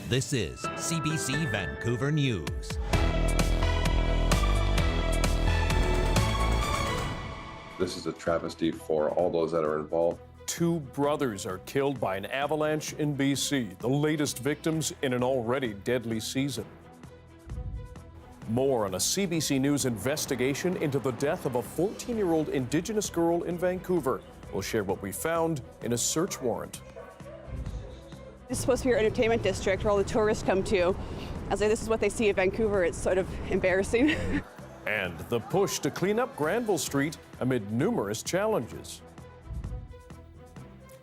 This is CBC Vancouver News. This is a travesty for all those that are involved. Two brothers are killed by an avalanche in BC, the latest victims in an already deadly season. More on a CBC News investigation into the death of a 14-year-old Indigenous girl in Vancouver. We'll share what we found in a search warrant. This is supposed to be our entertainment district where all the tourists come to. As this is what they see in Vancouver. It's sort of embarrassing. And the push to clean up Granville Street amid numerous challenges.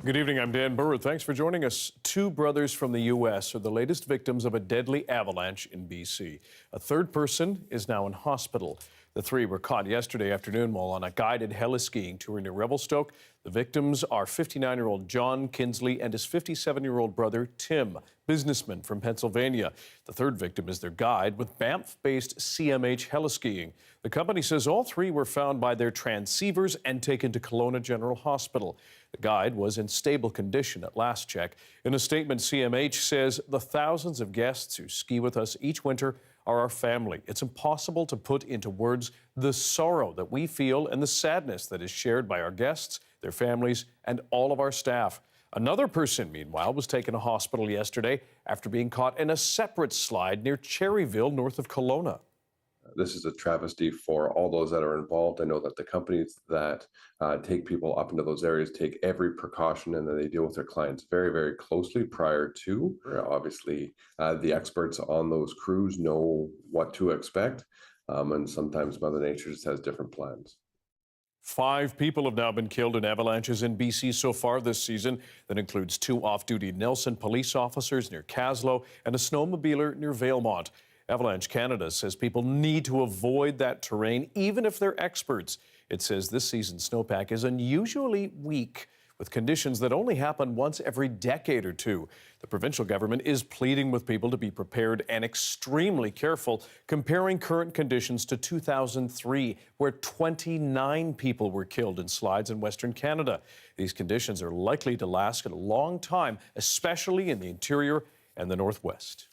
Good evening, I'm Dan Burritt. Thanks for joining us. Two brothers from the U.S. are the latest victims of a deadly avalanche in BC. A third person is now in hospital. The three were caught yesterday afternoon while on a guided heliskiing tour near Revelstoke. The victims are 59-year-old John Kinsley and his 57-year-old brother, Tim, businessman from Pennsylvania. The third victim is their guide with Banff-based CMH Heliskiing. The company says all three were found by their transceivers and taken to Kelowna General Hospital. The guide was in stable condition at last check. In a statement, CMH says the thousands of guests who ski with us each winter are our family. It's impossible to put into words the sorrow that we feel and the sadness that is shared by our guests, their families, and all of our staff. Another person, meanwhile, was taken to hospital yesterday after being caught in a separate slide near Cherryville, north of Kelowna. This is a travesty for all those that are involved. I know that the companies that take people up into those areas take every precaution, and that they deal with their clients very, very closely prior to. Obviously, the experts on those crews know what to expect, and sometimes Mother Nature just has different plans. 5 people have now been killed in avalanches in BC so far this season. That includes 2 off-duty Nelson police officers near Caslow and a snowmobiler near Valemont. Avalanche Canada says people need to avoid that terrain, even if they're experts. It says this season's snowpack is unusually weak, with conditions that only happen once every decade or two. The provincial government is pleading with people to be prepared and extremely careful, comparing current conditions to 2003, where 29 people were killed in slides in Western Canada. These conditions are likely to last a long time, especially in the interior and the northwest.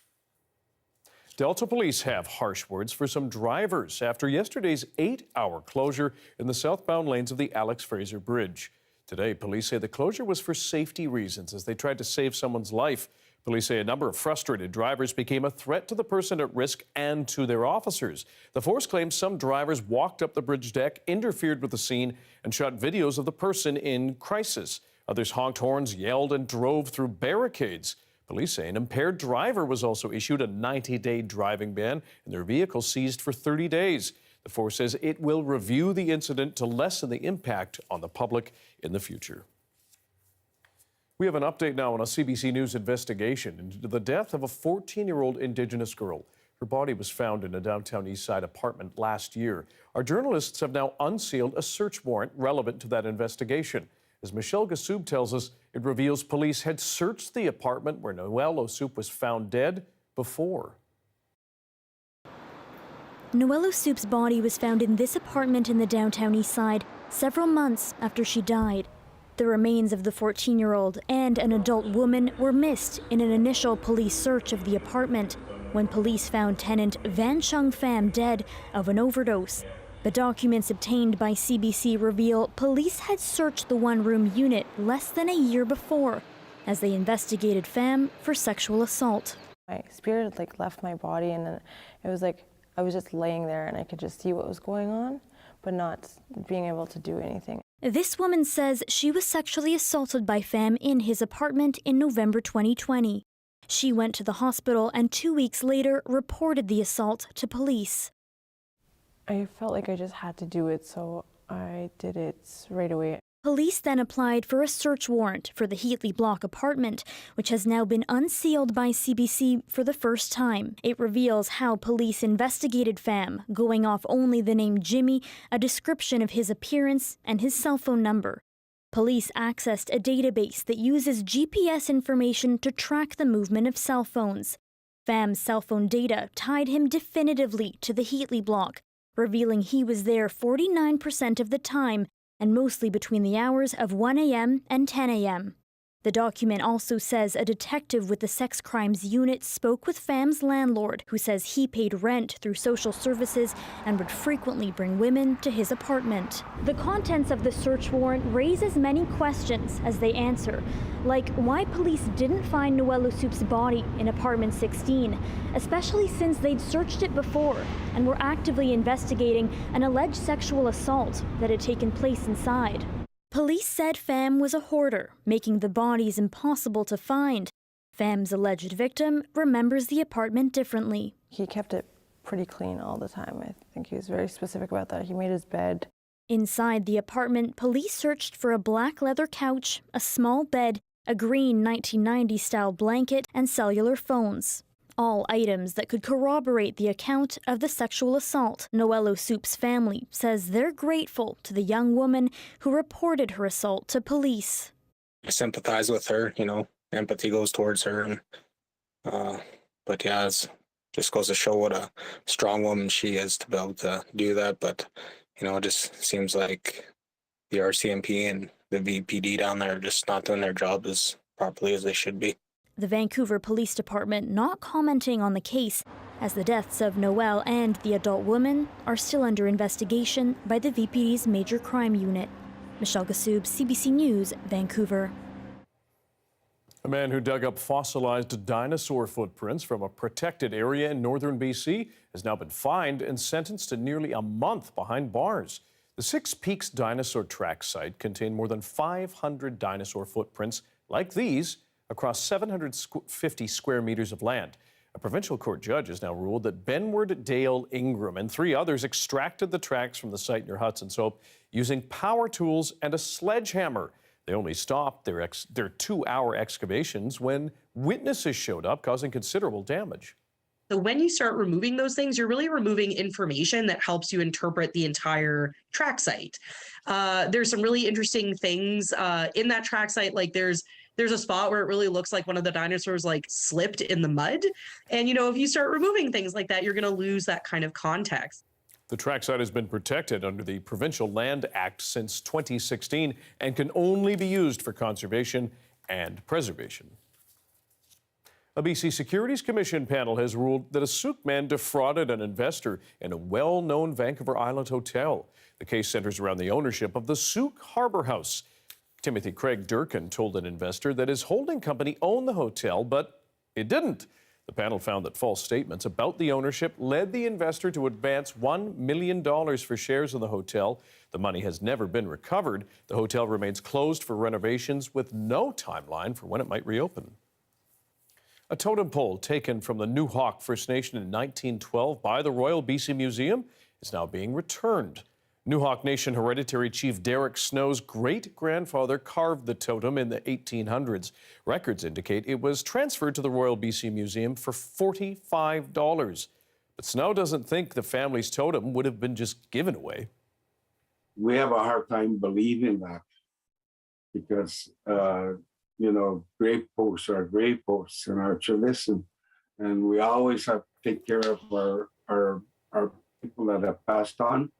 Delta police have harsh words for some drivers after yesterday's 8-hour closure in the southbound lanes of the Alex Fraser Bridge. Today, police say the closure was for safety reasons as they tried to save someone's life. Police say a number of frustrated drivers became a threat to the person at risk and to their officers. The force claims some drivers walked up the bridge deck, interfered with the scene, and shot videos of the person in crisis. Others honked horns, yelled, and drove through barricades. Police say an impaired driver was also issued a 90-day driving ban and their vehicle seized for 30 days. The force says it will review the incident to lessen the impact on the public in the future. We have an update now on a CBC News investigation into the death of a 14-year-old Indigenous girl. Her body was found in a downtown Eastside apartment last year. Our journalists have now unsealed a search warrant relevant to that investigation. As Michelle Gassoub tells us, it reveals police had searched the apartment where Noelle Osoup was found dead before. Noelle Osoup's body was found in this apartment in the downtown east side several months after she died. The remains of the 14-year-old and an adult woman were missed in an initial police search of the apartment when police found tenant Van Chung Pham dead of an overdose. The documents obtained by CBC reveal police had searched the one-room unit less than a year before as they investigated Pham for sexual assault. My spirit left my body, and then it was like I was just laying there and I could just see what was going on, but not being able to do anything. This woman says she was sexually assaulted by Pham in his apartment in November 2020. She went to the hospital and 2 weeks later reported the assault to police. I felt like I just had to do it, so I did it right away. Police then applied for a search warrant for the Heatley Block apartment, which has now been unsealed by CBC for the first time. It reveals how police investigated Pham, going off only the name Jimmy, a description of his appearance, and his cell phone number. Police accessed a database that uses GPS information to track the movement of cell phones. Pham's cell phone data tied him definitively to the Heatley Block, revealing he was there 49% of the time and mostly between the hours of 1 a.m. and 10 a.m. The document also says a detective with the sex crimes unit spoke with Fam's landlord, who says he paid rent through social services and would frequently bring women to his apartment. The contents of the search warrant raise as many questions as they answer, like why police didn't find Noel Lesoup's body in apartment 16, especially since they'd searched it before and were actively investigating an alleged sexual assault that had taken place inside. Police said Fam was a hoarder, making the bodies impossible to find. Fam's alleged victim remembers the apartment differently. He kept it pretty clean all the time. I think he was very specific about that. He made his bed. Inside the apartment, police searched for a black leather couch, a small bed, a green 1990-style blanket, and cellular phones. All items that could corroborate the account of the sexual assault. Noel Lesoup's family says they're grateful to the young woman who reported her assault to police. I sympathize with her, empathy goes towards her. But yeah, it just goes to show what a strong woman she is to be able to do that. But, it just seems like the RCMP and the VPD down there are just not doing their job as properly as they should be. The Vancouver Police Department not commenting on the case, as the deaths of Noel and the adult woman are still under investigation by the VPD's Major Crime Unit. Michelle Gassoub, CBC News, Vancouver. A man who dug up fossilized dinosaur footprints from a protected area in northern BC has now been fined and sentenced to nearly a month behind bars. The Six Peaks dinosaur track site contained more than 500 dinosaur footprints like these across 750 square meters of land. A provincial court judge has now ruled that Benward Dale Ingram and 3 others extracted the tracks from the site near Hudson's Hope using power tools and a sledgehammer. They only stopped their 2-hour excavations when witnesses showed up, causing considerable damage. So when you start removing those things, you're really removing information that helps you interpret the entire track site. There's some really interesting things in that track site, like there's a spot where it really looks like one of the dinosaurs slipped in the mud. And, if you start removing things like that, you're going to lose that kind of context. The track site has been protected under the Provincial Land Act since 2016 and can only be used for conservation and preservation. A BC Securities Commission panel has ruled that a Sooke man defrauded an investor in a well-known Vancouver Island hotel. The case centers around the ownership of the Sooke Harbour House. Timothy Craig Durkin told an investor that his holding company owned the hotel, but it didn't. The panel found that false statements about the ownership led the investor to advance $1 million for shares in the hotel. The money has never been recovered. The hotel remains closed for renovations with no timeline for when it might reopen. A totem pole taken from the Newhawk First Nation in 1912 by the Royal BC Museum is now being returned. Newhawk Nation hereditary chief Derek Snow's great-grandfather carved the totem in the 1800s. Records indicate it was transferred to the Royal BC Museum for $45. But Snow doesn't think the family's totem would have been just given away. We have a hard time believing that because, grave posts are grave posts in our tradition. And we always have to take care of our people that have passed on.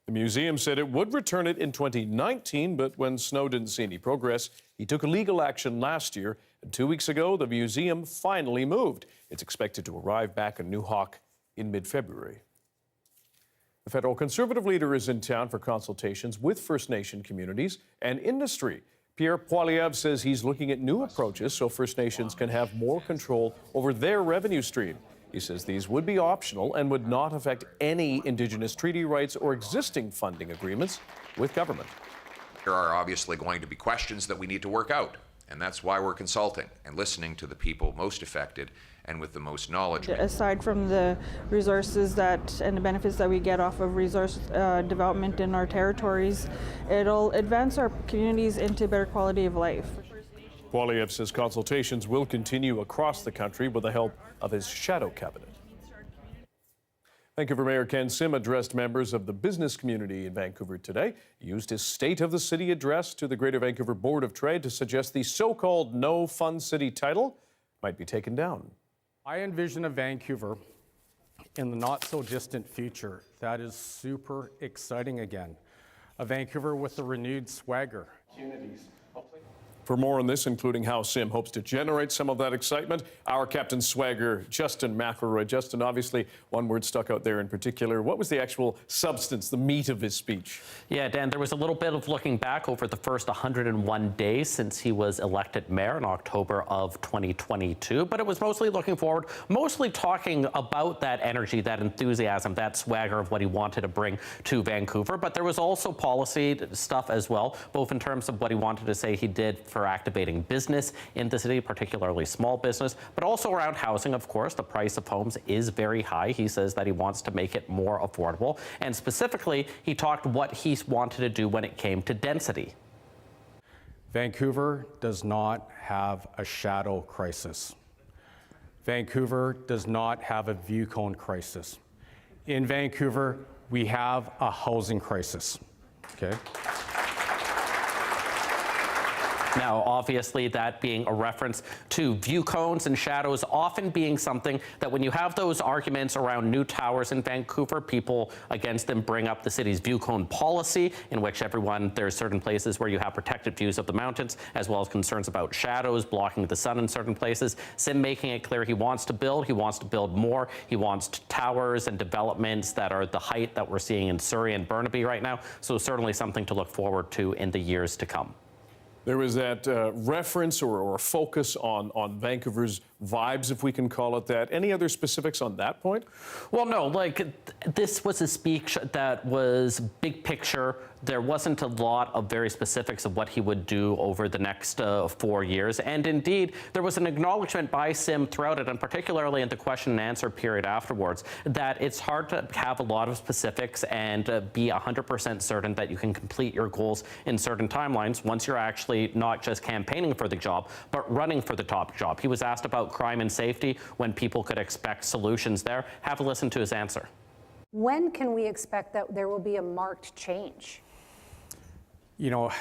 The museum said it would return it in 2019, but when Snow didn't see any progress, he took legal action last year. And 2 weeks ago, the museum finally moved. It's expected to arrive back in Newhawk in mid-February. The federal Conservative leader is in town for consultations with First Nation communities and industry. Pierre Poilievre says he's looking at new approaches so First Nations can have more control over their revenue stream. He says these would be optional and would not affect any Indigenous treaty rights or existing funding agreements with government. There are obviously going to be questions that we need to work out, and that's why we're consulting and listening to the people most affected and with the most knowledge. Aside from the resources and the benefits that we get off of resource development in our territories, it'll advance our communities into better quality of life. Poilievre says consultations will continue across the country with the help of his shadow cabinet. Vancouver Mayor Ken Sim addressed members of the business community in Vancouver today. He used his State of the City address to the Greater Vancouver Board of Trade to suggest the so-called No Fun City title might be taken down. I envision a Vancouver in the not-so-distant future that is super exciting again. A Vancouver with a renewed swagger. For more on this, including how Sim hopes to generate some of that excitement, our Captain Swagger, Justin McElroy. Justin, obviously, one word stuck out there in particular. What was the actual substance, the meat of his speech? Yeah, Dan, there was a little bit of looking back over the first 101 days since he was elected mayor in October of 2022, but it was mostly looking forward, mostly talking about that energy, that enthusiasm, that swagger of what he wanted to bring to Vancouver. But there was also policy stuff as well, both in terms of what he wanted to say he did for activating business in the city, particularly small business, but also around housing, of course. The price of homes is very high. He says that he wants to make it more affordable. And specifically, he talked what he wanted to do when it came to density. Vancouver does not have a shadow crisis. Vancouver does not have a view cone crisis. In Vancouver, we have a housing crisis, okay? Now, obviously, that being a reference to view cones and shadows often being something that when you have those arguments around new towers in Vancouver, people against them bring up the city's view cone policy, in which there's certain places where you have protected views of the mountains, as well as concerns about shadows blocking the sun in certain places. Sim making it clear he wants to build more. He wants towers and developments that are the height that we're seeing in Surrey and Burnaby right now. So certainly something to look forward to in the years to come. There was that reference or focus on Vancouver's vibes, if we can call it that. Any other specifics on that point? Well, no, this was a speech that was big picture. There wasn't a lot of very specifics of what he would do over the next 4 years. And indeed, there was an acknowledgement by Sim throughout it, and particularly in the question and answer period afterwards, that it's hard to have a lot of specifics and be 100% certain that you can complete your goals in certain timelines once you're actually not just campaigning for the job, but running for the top job. He was asked about crime and safety, when people could expect solutions there. Have a listen to his answer. When can we expect that there will be a marked change? You know,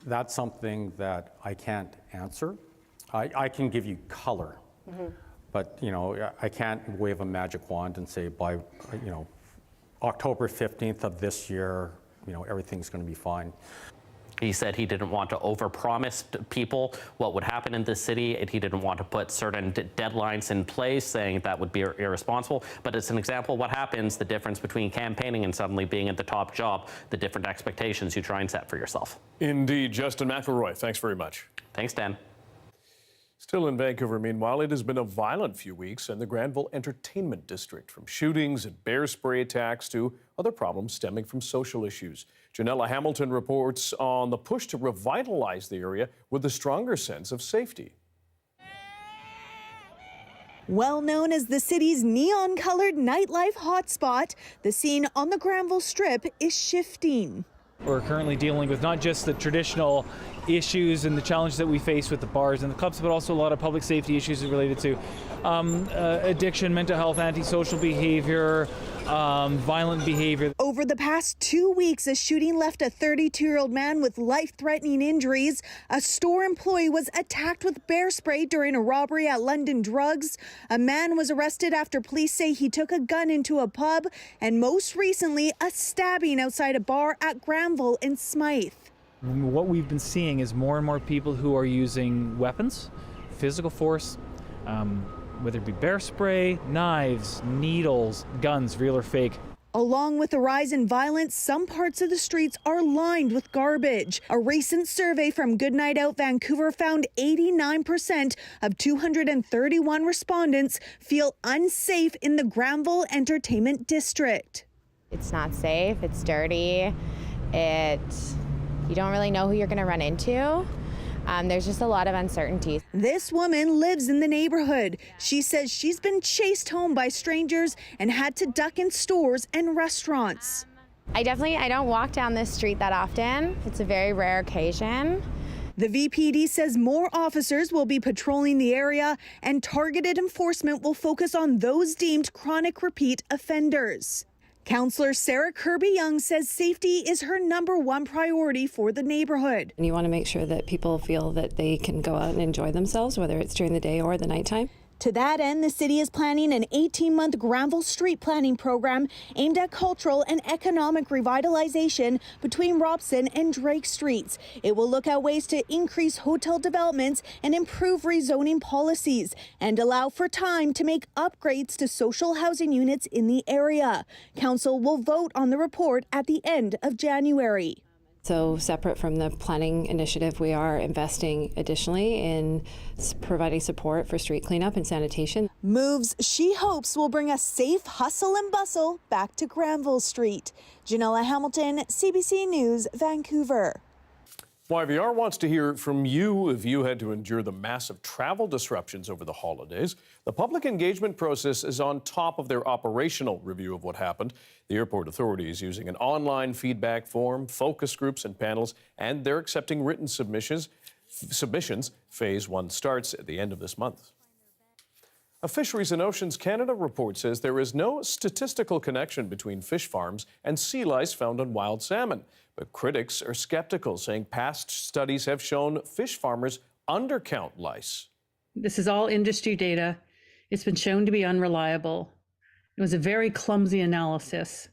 that's something that I can't answer. I can give you color, but, you know, I can't wave a magic wand and say by, you know, October 15th of this year, you know, everything's going to be fine. He said he didn't want to overpromise people what would happen in this city, and he didn't want to put certain deadlines in place, saying that would be irresponsible. But it's an example of what happens, the difference between campaigning and suddenly being at the top job, the different expectations you try and set for yourself. Indeed. Justin McElroy, thanks very much. Thanks, Dan. Still in Vancouver, meanwhile, it has been a violent few weeks in the Granville Entertainment District, from shootings and bear spray attacks to other problems stemming from social issues. Janella Hamilton reports on the push to revitalize the area with a stronger sense of safety. Well known as the city's neon-colored nightlife hotspot, the scene on the Granville Strip is shifting. We're currently dealing with not just the traditional issues and the challenges that we face with the bars and the clubs, but also a lot of public safety issues related to addiction, mental health, antisocial behavior, violent behavior. Over the past 2 weeks, a shooting left a 32-year-old man with life-threatening injuries. A store employee was attacked with bear spray during a robbery at London Drugs. A man was arrested after police say he took a gun into a pub. And most recently, a stabbing outside a bar at Granville in Smythe. What we've been seeing is more and more people who are using weapons, physical force, whether it be bear spray, knives, needles, guns, real or fake. Along with the rise in violence, some parts of the streets are lined with garbage. A recent survey from Good Night Out Vancouver found 89% of 231 respondents feel unsafe in the Granville Entertainment District. It's not safe, it's dirty, you don't really know who you're going to run into. There's just a lot of uncertainty. This woman lives in the neighborhood. She says she's been chased home by strangers and had to duck in stores and restaurants. I don't walk down this street that often. It's a very rare occasion. The VPD says more officers will be patrolling the area, and targeted enforcement will focus on those deemed chronic repeat offenders. Councillor Sarah Kirby-Young says safety is her #1 priority for the neighborhood. And you want to make sure that people feel that they can go out and enjoy themselves, whether it's during the day or the nighttime. To that end, the city is planning an 18-month Granville street planning program aimed at cultural and economic revitalization between Robson and Drake Streets. It will look at ways to increase hotel developments and improve rezoning policies and allow for time to make upgrades to social housing units in the area. Council will vote on the report at the end of January. So separate from the planning initiative, we are investing additionally in providing support for street cleanup and sanitation. Moves she hopes will bring a safe hustle and bustle back to Granville Street. Janella Hamilton, CBC News, Vancouver. YVR wants to hear from you if you had to endure the massive travel disruptions over the holidays. The public engagement process is on top of their operational review of what happened. The airport authority is using an online feedback form, focus groups and panels, and they're accepting written submissions. Phase 1 starts at the end of this month. A Fisheries and Oceans Canada report says there is no statistical connection between fish farms and sea lice found on wild salmon. But critics are skeptical, saying past studies have shown fish farmers undercount lice. This is all industry data. It's been shown to be unreliable. It was a very clumsy analysis,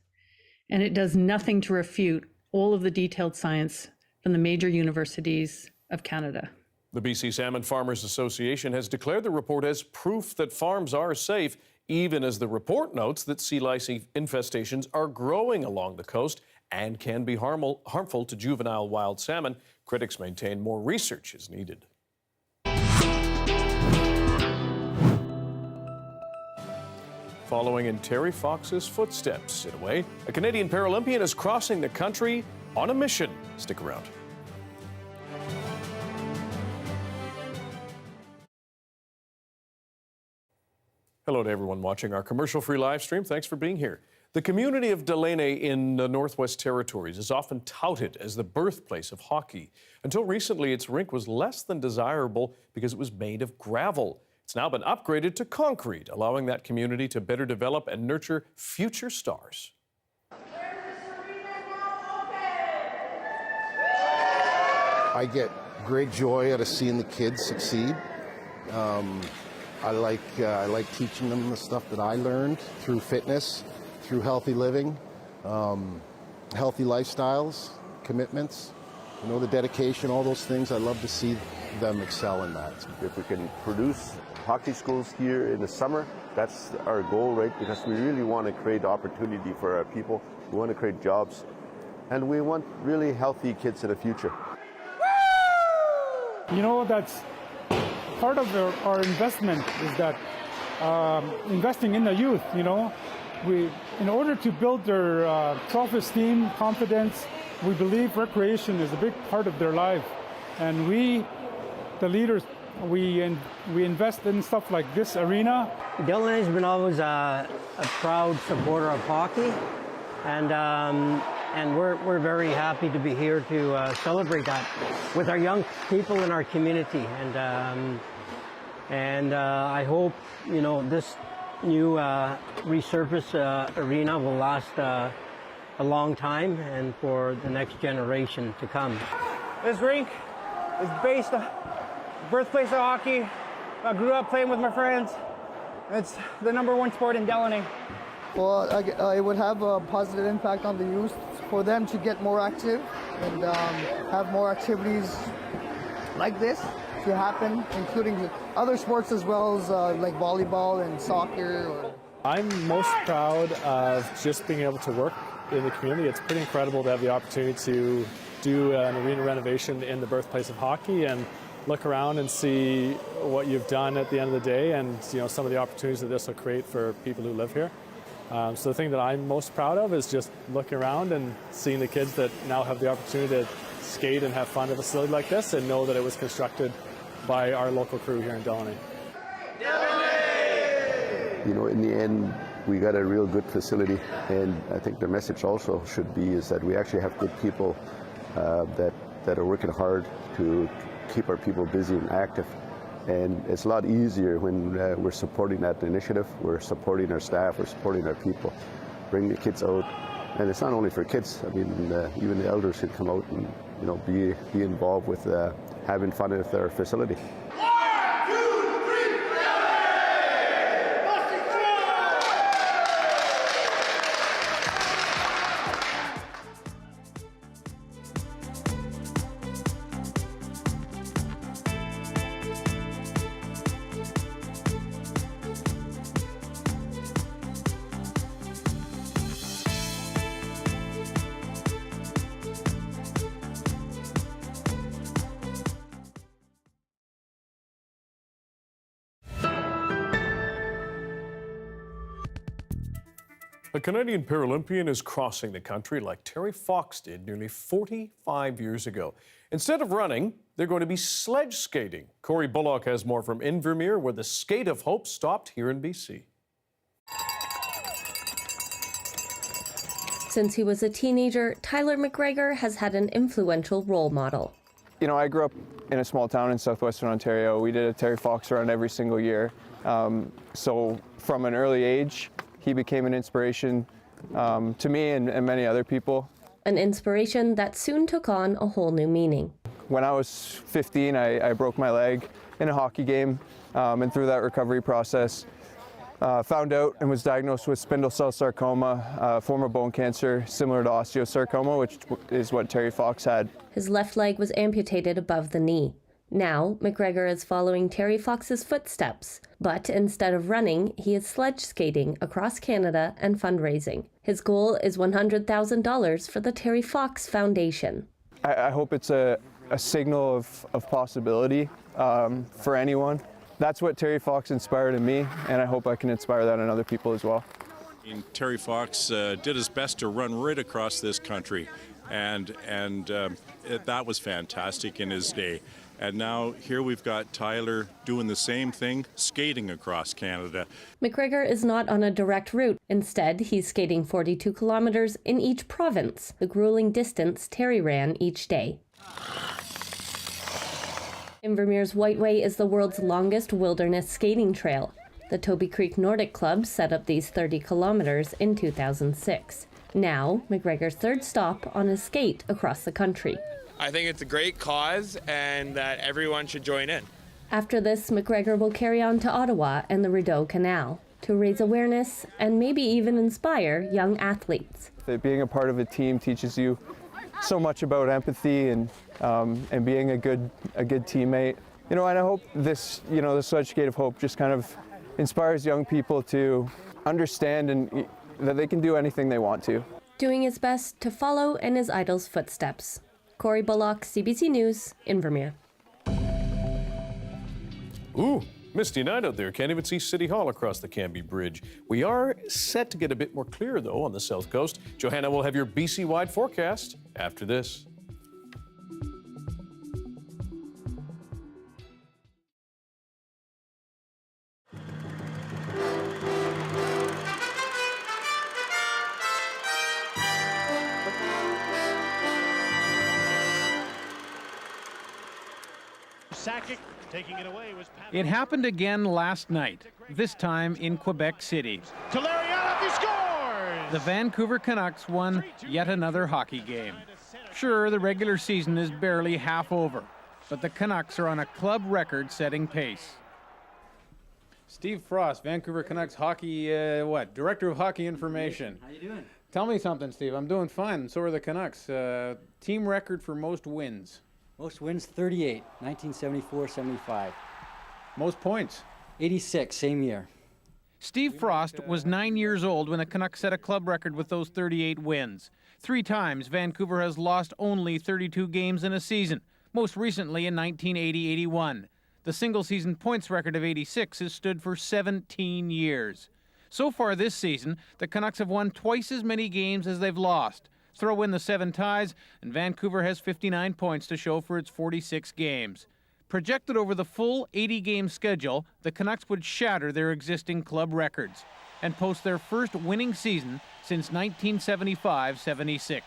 and it does nothing to refute all of the detailed science from the major universities of Canada. The BC Salmon Farmers Association has declared the report as proof that farms are safe, even as the report notes that sea lice infestations are growing along the coast and can be harmful to juvenile wild salmon. Critics maintain more research is needed. Following in Terry Fox's footsteps, in a way, a Canadian Paralympian is crossing the country on a mission. Stick around. Hello to everyone watching our commercial-free live stream. Thanks for being here. The community of Delaney in the Northwest Territories is often touted as the birthplace of hockey. Until recently, its rink was less than desirable because it was made of gravel. It's now been upgraded to concrete, allowing that community to better develop and nurture future stars. I get great joy out of seeing the kids succeed. I like teaching them the stuff that I learned through fitness, through healthy living, healthy lifestyles, commitments, the dedication, all those things. I love to see them excel in that. If we can produce hockey schools here in the summer, that's our goal, right? Because we really want to create opportunity for our people. We want to create jobs, and we want really healthy kids in the future. That's part of our investment is that investing in the youth, in order to build their self-esteem, confidence, we believe recreation is a big part of their life. And we, the leaders, we invest in stuff like this arena. Dylan has been always a proud supporter of hockey, and we're very happy to be here to celebrate that with our young people in our community. And I hope this new resurfaced arena will last a long time and for the next generation to come. This rink is based on birthplace of hockey. I grew up playing with my friends. It's the #1 sport in Delaney. Well, it would have a positive impact on the youth for them to get more active and have more activities like this to happen, including other sports as well as like volleyball and soccer. I'm most proud of just being able to work in the community. It's pretty incredible to have the opportunity to do an arena renovation in the birthplace of hockey and look around and see what you've done at the end of the day, and some of the opportunities that this will create for people who live here. So the thing that I'm most proud of is just looking around and seeing the kids that now have the opportunity to skate and have fun at a facility like this and know that it was constructed by our local crew here in Delaney. In the end, we got a real good facility, and I think the message also should be is that we actually have good people that are working hard to keep our people busy and active. And it's a lot easier when we're supporting that initiative. We're supporting our staff, we're supporting our people, bring the kids out. And it's not only for kids. I mean, even the elders should come out and be involved with having fun at their facility. 1, 2, 3, A Canadian Paralympian is crossing the country like Terry Fox did nearly 45 years ago. Instead of running, they're going to be sledge skating. Corey Bullock has more from Invermere, where the Skate of Hope stopped here in BC. Since he was a teenager, Tyler McGregor has had an influential role model. You know, I grew up in a small town in southwestern Ontario. We did a Terry Fox run every single year. So from an early age, he became an inspiration to me and many other people. An inspiration that soon took on a whole new meaning. When I was 15, I broke my leg in a hockey game, and through that recovery process, found out and was diagnosed with spindle cell sarcoma, a form of bone cancer similar to osteosarcoma, which is what Terry Fox had. His left leg was amputated above the knee. Now, McGregor is following Terry Fox's footsteps, but instead of running, he is sledge skating across Canada and fundraising. His goal is $100,000 for the Terry Fox Foundation. I hope it's a signal of possibility for anyone. That's what Terry Fox inspired in me, and I hope I can inspire that in other people as well. Terry Fox did his best to run right across this country, and that was fantastic in his day. And now here we've got Tyler doing the same thing, skating across Canada. McGregor is not on a direct route. Instead, he's skating 42 kilometers in each province, the grueling distance Terry ran each day. Invermere's Whiteway is the world's longest wilderness skating trail. The Toby Creek Nordic Club set up these 30 kilometers in 2006. Now, McGregor's third stop on his skate across the country. I think it's a great cause and that everyone should join in. After this, McGregor will carry on to Ottawa and the Rideau Canal to raise awareness and maybe even inspire young athletes. Being a part of a team teaches you so much about empathy and being a good teammate. You know, and I hope this, the Sledge Skate of Hope just kind of inspires young people to understand and that they can do anything they want to. Doing his best to follow in his idol's footsteps. Corey Bullock, CBC News, Invermere. Ooh, misty night out there. Can't even see City Hall across the Cambie Bridge. We are set to get a bit more clear, though, on the south coast. Johanna will have your BC-wide forecast after this. Taking it away was It happened again last night, this time in Quebec City. He scores! The Vancouver Canucks won yet another hockey game. Sure, the regular season is barely half over, but the Canucks are on a club record-setting pace. Steve Frost, Vancouver Canucks hockey, Director of Hockey Information. How you doing? Tell me something, Steve. I'm doing fine. So are the Canucks. Team record for most wins. Most wins, 38, 1974-75. Most points? 86, same year. Steve Frost was 9 years old when the Canucks set a club record with those 38 wins. 3 times, Vancouver has lost only 32 games in a season, most recently in 1980-81. The single-season points record of 86 has stood for 17 years. So far this season, the Canucks have won twice as many games as they've lost. Throw in the 7 ties, and Vancouver has 59 points to show for its 46 games. Projected over the full 80-game schedule, the Canucks would shatter their existing club records and post their first winning season since 1975-76.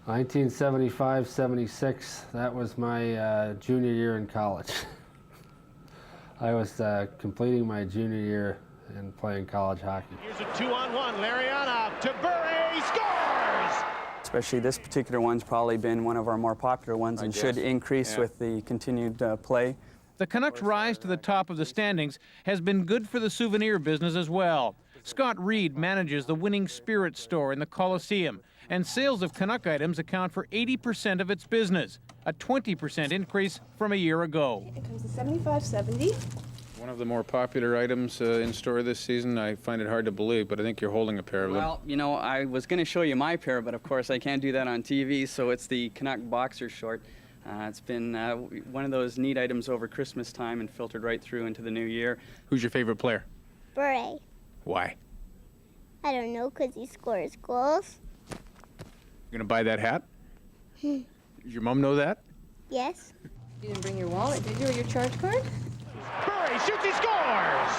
1975-76, that was my junior year in college. I was completing my junior year and playing college hockey. Here's a 2-on-1, Lariana to Burritt, scores! Especially this particular one's probably been one of our more popular ones and should increase with the continued play. The Canucks' rise to the top of the standings has been good for the souvenir business as well. Scott Reed manages the Winning Spirit store in the Coliseum, and sales of Canuck items account for 80% of its business, a 20% increase from a year ago. It comes to $75.70. One of the more popular items in store this season. I find it hard to believe, but I think you're holding a pair of them. Well, you know, I was going to show you my pair, but of course I can't do that on TV, so it's the Canuck boxer short. It's been one of those neat items over Christmas time and filtered right through into the new year. Who's your favorite player? Burritt. Why? I don't know, because he scores goals. You're gonna buy that hat? Does your mom know that? Yes. You didn't bring your wallet, did you, or your charge card? Murray shoots, he scores!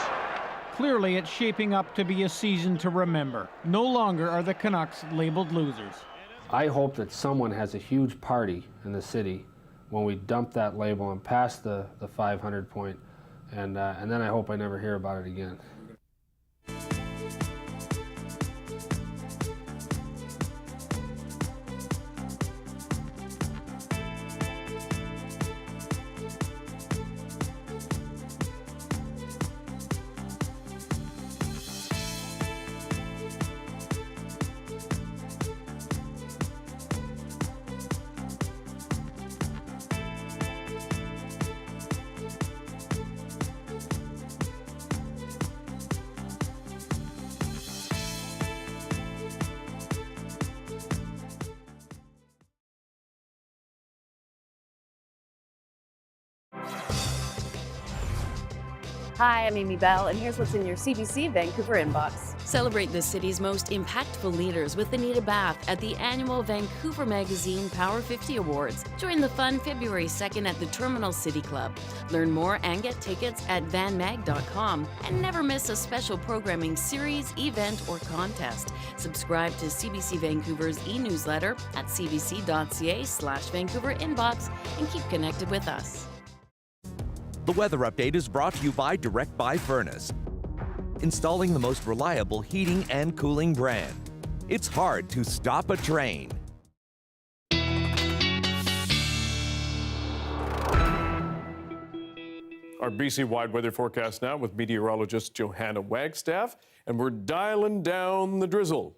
Clearly, it's shaping up to be a season to remember. No longer are the Canucks labeled losers. I hope that someone has a huge party in the city when we dump that label and pass the 500 point, and then I hope I never hear about it again. Hi, I'm Amy Bell, and here's what's in your CBC Vancouver inbox. Celebrate the city's most impactful leaders with Anita Bath at the annual Vancouver Magazine Power 50 Awards. Join the fun February 2nd at the Terminal City Club. Learn more and get tickets at vanmag.com. And never miss a special programming series, event, or contest. Subscribe to CBC Vancouver's e-newsletter at cbc.ca/Vancouver inbox and keep connected with us. The weather update is brought to you by Direct Buy Furnace, installing the most reliable heating and cooling brand. It's hard to stop a train. Our BC-wide weather forecast now with meteorologist Johanna Wagstaffe, and we're dialing down the drizzle.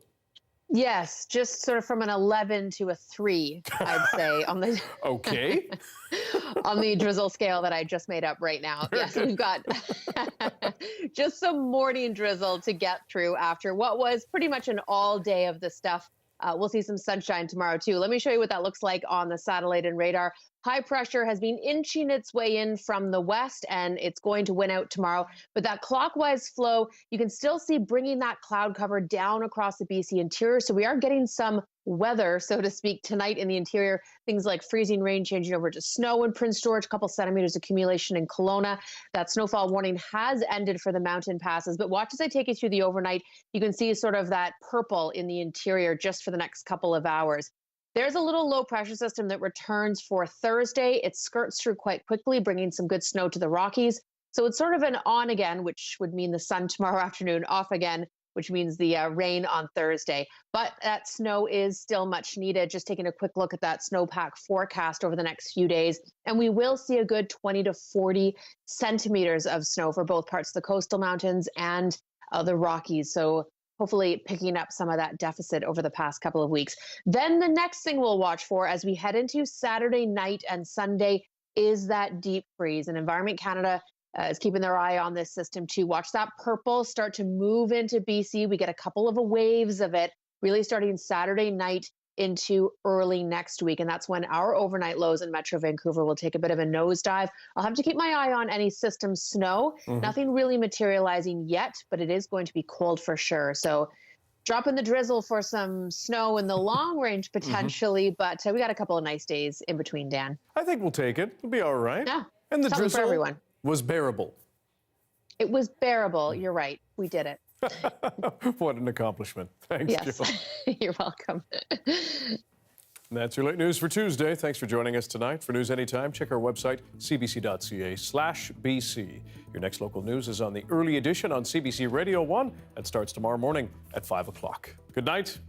Yes, just sort of from an 11 to a 3, I'd say, on the Okay. on the drizzle scale that I just made up right now. Yes, we've got just some morning drizzle to get through after what was pretty much an all day of the stuff. We'll see some sunshine tomorrow, too. Let me show you what that looks like on the satellite and radar. High pressure has been inching its way in from the west, and it's going to win out tomorrow. But that clockwise flow, you can still see bringing that cloud cover down across the BC interior. So we are getting some weather, so to speak, tonight in the interior. Things like freezing rain changing over to snow in Prince George, a couple centimeters accumulation in Kelowna. That snowfall warning has ended for the mountain passes. But watch as I take you through the overnight. You can see sort of that purple in the interior just for the next couple of hours. There's a little low pressure system that returns for Thursday. It skirts through quite quickly, bringing some good snow to the Rockies. So it's sort of an on again, which would mean the sun tomorrow afternoon, off again, which means the rain on Thursday. But that snow is still much needed. Just taking a quick look at that snowpack forecast over the next few days. And we will see a good 20 to 40 centimeters of snow for both parts of the coastal mountains and the Rockies. So hopefully picking up some of that deficit over the past couple of weeks. Then the next thing we'll watch for as we head into Saturday night and Sunday is that deep freeze. And Environment Canada is keeping their eye on this system too. Watch that purple start to move into BC. We get a couple of waves of it really starting Saturday night into early next week. And that's when our overnight lows in Metro Vancouver will take a bit of a nosedive. I'll have to keep my eye on any system snow. Nothing really materializing yet, but it is going to be cold for sure. So drop in the drizzle for some snow in the long range potentially, but we got a couple of nice days in between, Dan. I think we'll take it. It'll be all right. Yeah. And the Something drizzle for everyone. was bearable. It was bearable. You're right. We did it. What an accomplishment. Thanks, Yes. Jill. You're welcome. And that's your late news for Tuesday. Thanks for joining us tonight. For news anytime, check our website, cbc.ca/BC. Your next local news is on the early edition on CBC Radio 1 and starts tomorrow morning at 5 o'clock. Good night